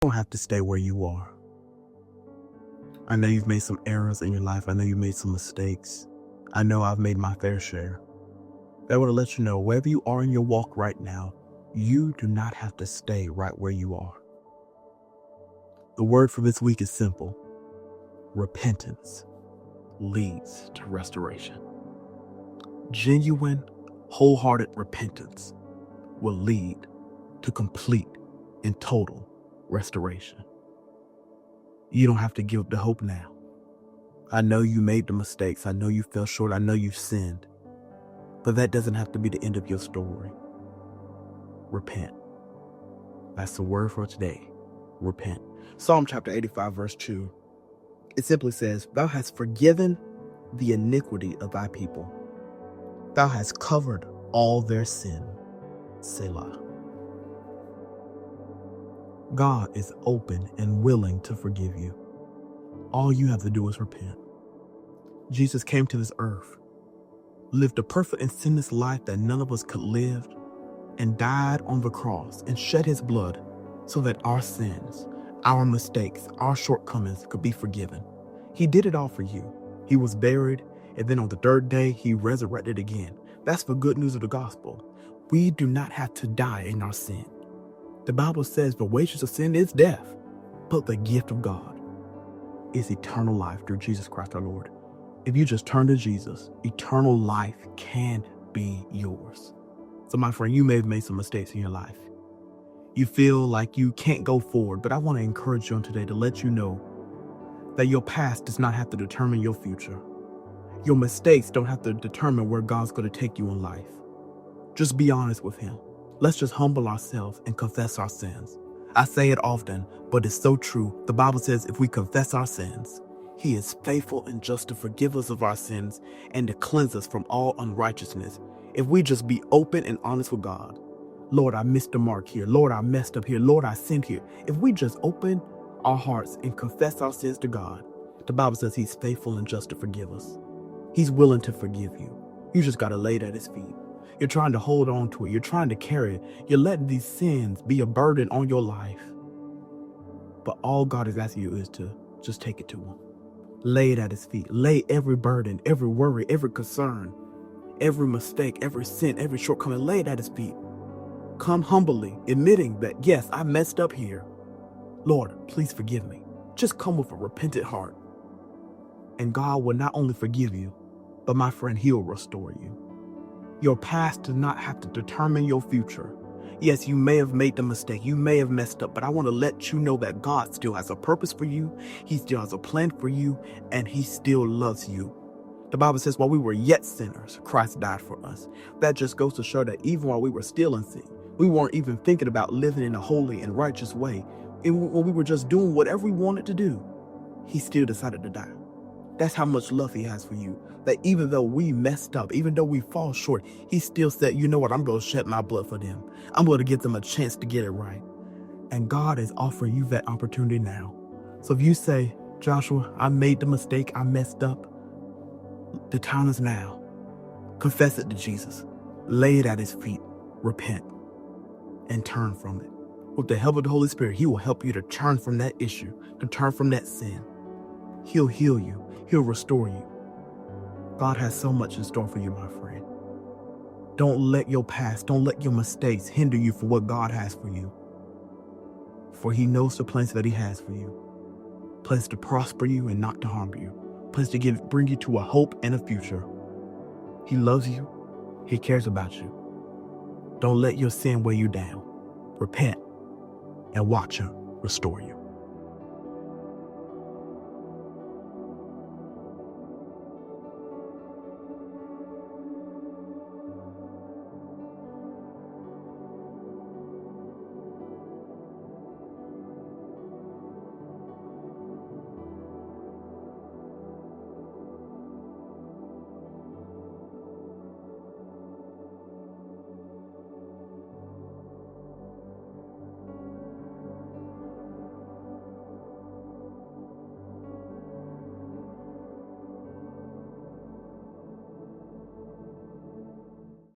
don't have to stay where you are. I know you've made some errors in your life. I know you made some mistakes. I know I've made my fair share. I want to let you know, wherever you are in your walk right now, you do not have to stay right where you are. The word for this week is simple. Repentance leads to restoration. Genuine, wholehearted repentance will lead to complete and total restoration. You don't have to give up the hope now. I know you made the mistakes. I know you fell short. I know you've sinned. But that doesn't have to be the end of your story. Repent. That's the word for today. Repent. Psalm chapter 85, verse 2. It simply says, "Thou hast forgiven the iniquity of thy people. Thou hast covered all their sin." Selah. God is open and willing to forgive you. All you have to do is repent. Jesus came to this earth, lived a perfect and sinless life that none of us could live, and died on the cross and shed his blood so that our sins, our mistakes, our shortcomings could be forgiven. He did it all for you. He was buried, and then on the third day, he resurrected again. That's the good news of the gospel. We do not have to die in our sin. The Bible says the wages of sin is death, but the gift of God is eternal life through Jesus Christ our Lord. If you just turn to Jesus, eternal life can be yours. So my friend, you may have made some mistakes in your life. You feel like you can't go forward, but I want to encourage you on today to let you know that your past does not have to determine your future. Your mistakes don't have to determine where God's going to take you in life. Just be honest with him. Let's just humble ourselves and confess our sins. I say it often, but it's so true. The Bible says if we confess our sins, he is faithful and just to forgive us of our sins and to cleanse us from all unrighteousness. If we just be open and honest with God. Lord, I missed the mark here. Lord, I messed up here. Lord, I sinned here. If we just open our hearts and confess our sins to God, the Bible says he's faithful and just to forgive us. He's willing to forgive you. You just got to lay it at his feet. You're trying to hold on to it. You're trying to carry it. You're letting these sins be a burden on your life. But all God is asking you is to just take it to him. Lay it at his feet. Lay every burden, every worry, every concern, every mistake, every sin, every shortcoming. Lay it at his feet. Come humbly, admitting that, yes, I messed up here. Lord, please forgive me. Just come with a repentant heart. And God will not only forgive you, but my friend, he'll restore you. Your past does not have to determine your future. Yes, you may have made the mistake. You may have messed up, but I want to let you know that God still has a purpose for you. He still has a plan for you, and he still loves you. The Bible says, while we were yet sinners, Christ died for us. That just goes to show that even while we were still in sin, we weren't even thinking about living in a holy and righteous way. And when we were just doing whatever we wanted to do, he still decided to die. That's how much love he has for you. That even though we messed up, even though we fall short, he still said, you know what, I'm going to shed my blood for them. I'm going to give them a chance to get it right. And God is offering you that opportunity now. So if you say, Joshua, I made the mistake, I messed up, the time is now. Confess it to Jesus. Lay it at his feet. Repent and turn from it. With the help of the Holy Spirit, he will help you to turn from that issue, to turn from that sin. He'll heal you. He'll restore you. God has so much in store for you, my friend. Don't let your past, don't let your mistakes hinder you for what God has for you. For he knows the plans that he has for you. Plans to prosper you and not to harm you. Plans to bring you to a hope and a future. He loves you. He cares about you. Don't let your sin weigh you down. Repent and watch him restore you.